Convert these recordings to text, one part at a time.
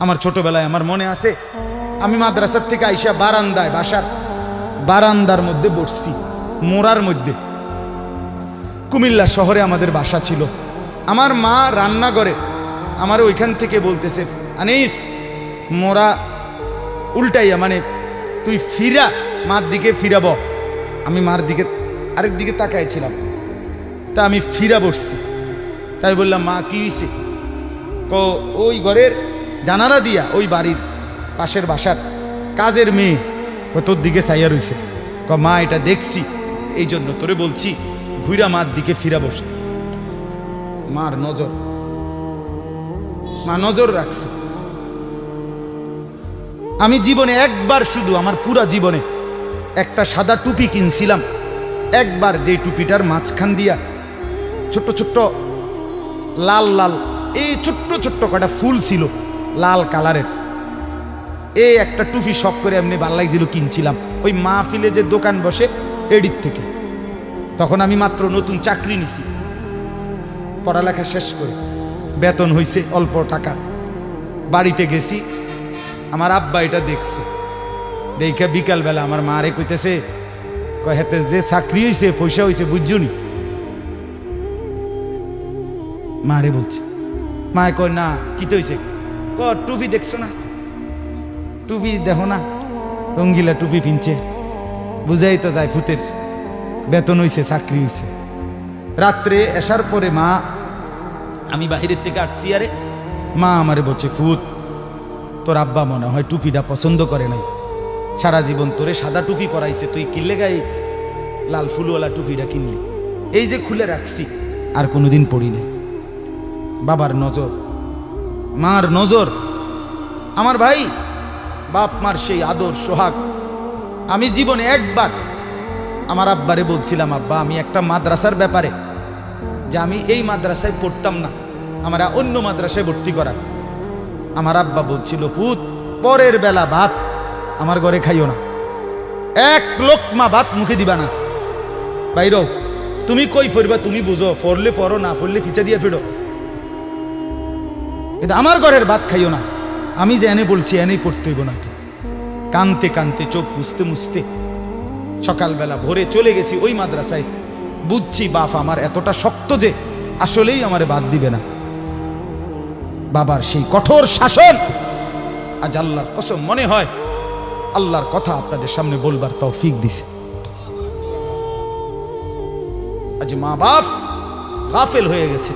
আমার ছোটবেলায় আমার মনে আছে, আমি মাদ্রাসার থেকে আইসা বারান্দায়, বাসার বারান্দার মধ্যে বসছি, মোড়ার মধ্যে। কুমিল্লা শহরে আমাদের বাসা ছিল। আমার মা রান্নাঘরে আমার ওইখান থেকে বলতেছে, আনিস মোড়া উল্টাইয়া, মানে তুই ফিরা, মার দিকে ফিরাব। আমি মার দিকে আরেক দিকে তাকাইছিলাম, তা আমি ফিরা বসছি। তাই বললাম, মা কি হয়েছে? ওই ঘরের জানালা দিয়া ওই বাড়ির পাশের বাসার কাজের মেয়ে তোর দিকে চাইয়া রইছে। মা এটা দেখছি, এই জন্য তোরে বলছি ঘুরা মার দিকে ফিরা বসতে। মার নজর, মা নজর রাখছে। আমি জীবনে একবার, শুধু আমার পুরা জীবনে একটা সাদা টুপি কিনছিলাম একবার, যে টুপিটার মাঝখান দিয়া ছোট্ট ছোট্ট লাল লাল এই ছোট্ট ছোট্ট কটা ফুল ছিল লাল কালারের। এই একটা টুপি শখ করে এমনি ভাল লাগছিল, কিনছিলাম ওই মাহফিলে যে দোকান বসে এডির থেকে। তখন আমি মাত্র নতুন চাকরি নিছি, পড়ালেখা শেষ করে বেতন হইছে অল্প টাকা। বাড়িতে গেছি, আমার আব্বা এটা দেখছে। দেখে বিকালবেলা আমার মারে কইতেছে, হেতে যে চাকরি হয়েছে পয়সা হয়েছে বুঝছনি? মারে বলছে। মায়ে কয়, না কিতে হয়েছে? টুপি দেখছো না? টুপি দেখো না, রঙ্গিলা টুপি পিনছে, বুঝাই তো যায় ভূতের বেতন হয়েছে, চাকরি হয়েছে। রাত্রে আসার পরে মা, আমি বাহিরের থেকে আসছি, আরে মা আমারে বলছে, ফুত তোর আব্বা মনে হয় টুপিটা পছন্দ করে নাই, সারা জীবন তোরে সাদা টুপি পরাইছে, তুই কিনলে গায়ে লাল ফুলওয়ালা টুপিটা কিনলি। এই যে খুলে রাখছি, আর কোনোদিন পড়ি নাই। বাবার নজর, মার নজর। আমার ভাই, বাপ মার সেই আদর সোহাগ। আমি জীবনে একবার আমার আব্বারে বলছিলাম, আব্বা আমি একটা মাদ্রাসার ব্যাপারে, যে আমি এই মাদ্রাসায় পড়তাম না, আমরা অন্য মাদ্রাসায় ভর্তি করার। আমার আব্বা বলছিল, ফুত পরের বেলা ভাত আমার ঘরে খাইও না, এক লোকমা ভাত মুখে দিবা না, বাইরও তুমি কই ফরবা তুমি বুঝো, ফরলে ফরো, না ফরলে ফিসে দিয়ে ফিরো, কিন্তু আমার ঘরের ভাত খাইও না। আমি যে এনে বলছি এনেই পড়তে হইব না। তো কানতে কানতে চোখ মুছতে মুছতে সকালবেলা ভোরে চলে গেছি ওই মাদ্রাসায়। বুঝছি বাপ আমার এতটা শক্ত যে আসলেই আমারে বাদ দিবে না। বাবার সেই কঠোর শাসন, আজ আল্লাহর কসম মনে হয় আল্লাহর কথা আপনাদের সামনে বলবার তৌফিক দিছে। আজ মা বাপ গাফেল হয়ে গেছে,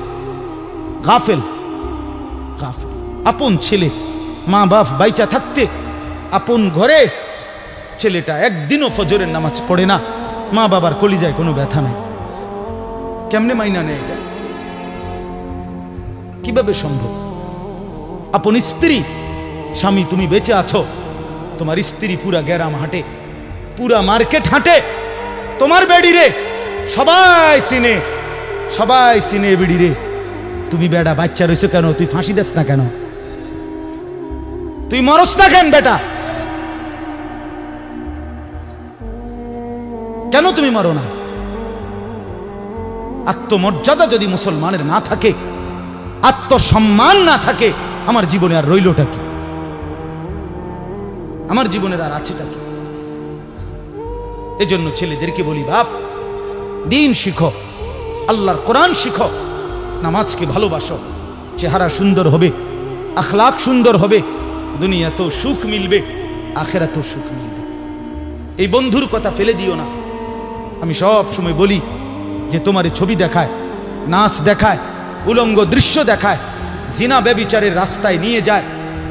গাফেল গাফেল। আপন ছেলে, মা বাপ বাইচা থাকতে আপন ঘরে ছেলেটা একদিনও ফজরের নামাজ পড়ে না, মা বাবার কলিজায় কোনো ব্যথা নাই। কেমনে মাইনা নেয় এটা? কিভাবে সম্ভব? আপন স্ত্রী, স্বামী তুমি বেঁচে আছো, তোমার স্ত্রী পুরা গ্যারাম হাঁটে, পুরা মার্কেট হাঁটে, তোমার বেডি রে সবাই চিনে, সবাই চিনে বেডি রে। তুমি বেটা বাচ্চা রয়েছো কেন? তুই ফাঁসি দেস না কেন? তুই মরস না কেন বেটা? কেন তুমি মারো না? আত্মমর্যাদা যদি মুসলমানের না থাকে, আত্মসম্মান না থাকে, আমার জীবনে আর রইলটা কি? আমার জীবনের আর আছেটা কি? এজন্য ছেলেদেরকে বলি, বাপ দিন শিখো, আল্লাহর কোরআন শিখো, নামাজকে ভালোবাসো, চেহারা সুন্দর হবে, আখলাক সুন্দর হবে, দুনিয়াতেও সুখ মিলবে, আখেরাতেও সুখ মিলবে। এই বন্ধুর কথা ফেলে দিও না। আমি সব সময় বলি যে তোমার ছবি দেখায়, নাচ দেখায়, উলঙ্গ দৃশ্য দেখায়, জিনা ব্যভিচারের রাস্তায় নিয়ে যায়,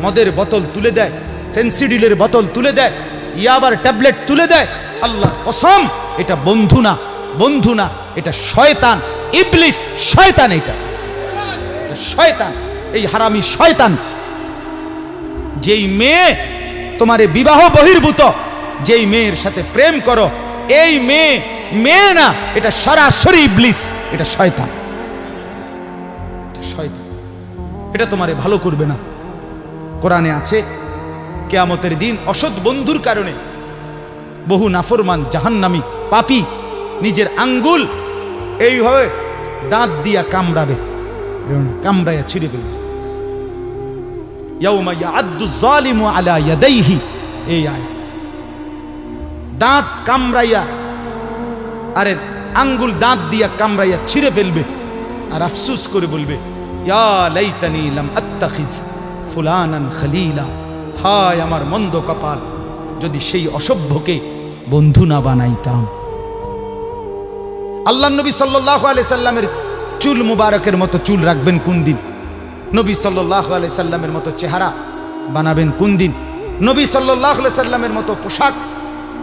মদের বোতল তুলে দেয়, ফেন্সিডিলের বোতল তুলে দেয়, ইয়াবার ট্যাবলেট তুলে দেয়, আল্লাহর কসম এটা বন্ধু না, বন্ধু না, এটা শয়তান, ইবলিস, শয়তান। এটা শয়তান, এই হারামি শয়তান। যেই মেয়ে তোমারে বিবাহ বহির্ভূত, যেই মেয়ের সাথে প্রেম করো, এই মেয়ে মেয়ে না, এটা সরাসরি ইবলিস, এটা শয়তান, শয়তান। এটা তোমারে ভালো করবে না। কোরআনে আছে, কিয়ামতের দিন অসৎ বন্ধুর কারণে বহু নাফরমান জাহান্নামী পাপী নিজের আঙ্গুল এইভাবে দাঁত দিয়া কামড়াবে, কামড়াইয়া ছিঁড়ে ফেলবে। ইয়াউমা ইয়াআদ্দু যালিমু আলা ইয়াদাইহি, এই আয়াত। দাঁত কামড়াইয়া, আরে আঙ্গুল দাঁত দিয়া কামড়াইয়া ছিঁড়ে ফেলবে আর আফসুস করে বলবে, ইয়া লাইতানি লাম আত্তাখিজ ফুলানান খলিলা, হায় আমার মন্দ কপাল, যদি সেই অসভ্যকে বন্ধু না বানাইতাম। আল্লাহ নবী সাল্লাল্লাহু আলাইহি সাল্লামের চুল মুবারকের মতো চুল রাখবেন কোন দিন? নবী সাল্লাল্লাহু আলাইহি সাল্লামের মতো চেহারা বানাবেন কোন দিন? নবী সাল্লাল্লাহু আলাইহি সাল্লামের মতো পোশাক,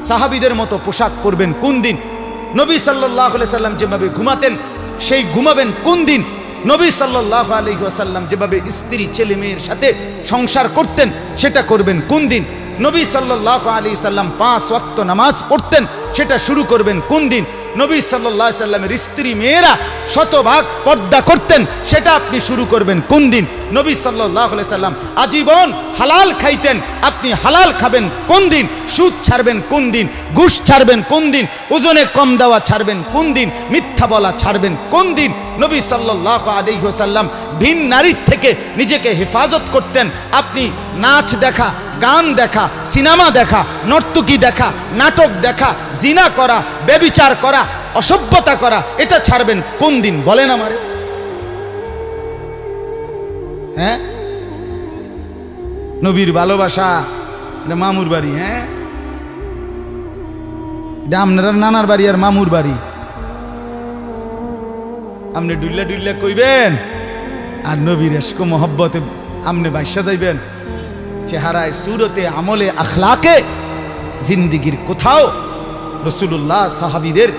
সাহাবীদের মতো পোশাক পরবেন কোন দিন? নবী সাল্লাল্লাহু আলাইহি সাল্লাম যেভাবে ঘুমাতেন সেই ঘুমাবেন কোন দিন? নবী সাল্লাল্লাহু আলাইহি ওয়াসাল্লাম যেভাবে স্ত্রী ছেলে মেয়ের সাথে সংসার করতেন সেটা করবেন কোন দিন? নবী সাল্লাল্লাহু আলাইহি সাল্লাম 5 ওয়াক্ত নামাজ পড়তেন, সেটা শুরু করবেন কোন দিন? নবী সাল্লাল্লাহু আলাইহি সাল্লামের স্ত্রী মেয়েরা শতভাগ পর্দা করতেন, সেটা আপনি শুরু করবেন কোন দিন? নবী সাল্লাল্লাহু আলাইহি সাল্লাম আজীবন হালাল খাইতেন, আপনি হালাল খাবেন কোন দিন? সুদ ছাড়বেন কোন দিন? ঘুষ ছাড়বেন কোন দিন? ওজনে কম দেওয়া ছাড়বেন কোন দিন? মিথ্যা বলা ছাড়বেন কোন দিন? নবী সাল্লাল্লাহু আলাইহি ওয়াসাল্লাম ভিন নারীর থেকে নিজেকে হেফাজত করতেন, আপনি নাচ দেখা, গান দেখা, সিনেমা দেখা, নর্তকী দেখা, নাটক দেখা, জিনা করা, ব্যভিচার করা, অসভ্যতা করা, এটা ছাড়বেন কোন দিন? বলেন আমারে। হ্যাঁ, নবীর ভালোবাসা এটা মামুর বাড়ি, হ্যাঁ, এটা আপনার নানার বাড়ি আর মামুর বাড়ি। আপনি ডুল্লা ডুল্লা কইবেন আর নবীর এশক মোহব্বতে আপনি বাসা যাইবেন। চেহারায়, সুরতে, আমলে, আখলাকে জিন্দিগির কোথাও রাসূলুল্লাহ সাহাবীদের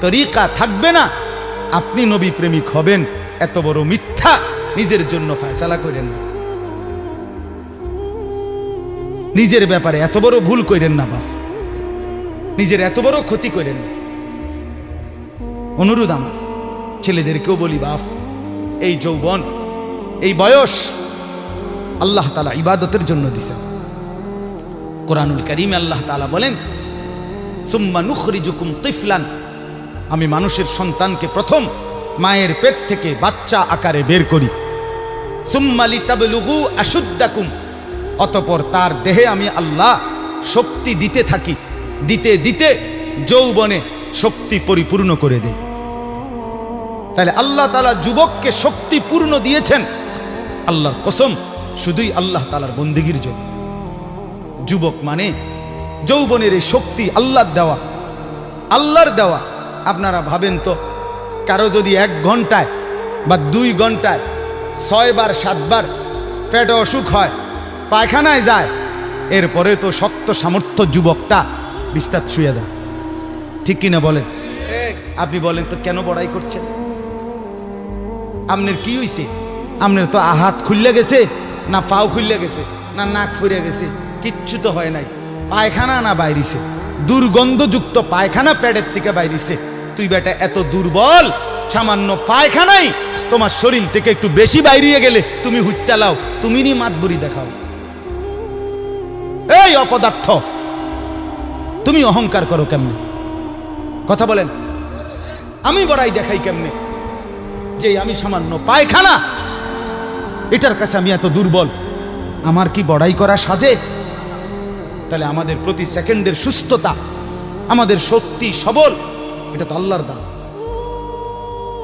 তরিকা থাকবে না, আপনি নবী প্রেমিক হবেন, এত বড় মিথ্যা নিজের জন্য ফয়সালা করেন না। নিজের ব্যাপারে এত বড় ভুল করেন না বাপ, নিজের এত বড় ক্ষতি করেন না। অনুরোধ আমার ছেলেদেরকেও বলি, বাপ, এই যৌবন, এই বয়স আল্লাহ তাআলা ইবাদতের জন্য দিয়েছেন। কোরআনুল কারীমে আল্লাহ তাআলা বলেন, সুম্মা নুখরিজুকুম তিফলান, আমি মানুষের সন্তানকে প্রথম মায়ের পেট থেকে বাচ্চা আকারে বের করি। সুম্মা লিতাবলুগু আশুদ্দাকুম, অতঃপর তার দেহে আমি আল্লাহ শক্তি দিতে থাকি, দিতে দিতে যৌবনে শক্তি পরিপূর্ণ করে দেই। তাহলে আল্লাহ তাআলা যুবককে শক্তি পূর্ণ দিয়েছেন, আল্লাহর কসম, শুধুই আল্লাহ তাআলার বন্দেগীর জন্য। যুবক মানে যৌবনের এই শক্তি আল্লাহর দেওয়া, আল্লাহর দেওয়া। আপনারা ভাবেন তো, কারো যদি 1 ঘন্টায় বা 2 ঘন্টায় 6 বার 7 বার পেটে অসুখ হয়, পায়খানায় যায়, এরপরে তো শক্ত সামর্থ্য যুবকটা বিস্তার শুয়ে যায়, ঠিক কিনা বলেন? আপনি বলেন তো, কেন বড়াই করছেন? আপনার কি হইছে? আপনার তো হাত খুললে গেছে, না পাও খুললে গেছে, না নাক ফুরে গেছে, কিচ্ছু তো হয় নাই। পায়খানা না বাইরিছে, দুর্গন্ধযুক্ত পায়খানা পেটের থেকে বাইরিছে। তুই বেটা এত দুর্বল, সামান্য পায়খানাই তোমার শরীর থেকে একটু বেশি বাইরিয়ে গেলে তুমি হুত্যা লাও, তুমি নি মাতবুরি দেখাও। এই অপদার্থ, তুমি অহংকার করো কেমনে? কথা বলেন, আমি বড়াই দেখাই কেমনে? যে আমি সামান্য পায়খানা, এটার কাছে আমি এত দুর্বল, আমার কি বড়াই করা সাজে? তাহলে আমাদের প্রতি সেকেন্ডের সুস্থতা, আমাদের শক্তি, সবল, এটা তো আল্লাহর দান।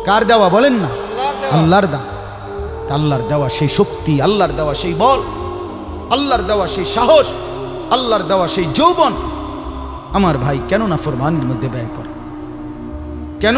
কার দেওয়া বলেন না? আল্লাহর দান। আল্লাহর দেওয়া সেই শক্তি, আল্লাহর দেওয়া সেই বল, আল্লাহর দেওয়া সেই সাহস, আল্লাহর দেওয়া সেই যৌবন, আমার ভাই কেন না ফরমানের মধ্যে ব্যয় করে? কেন?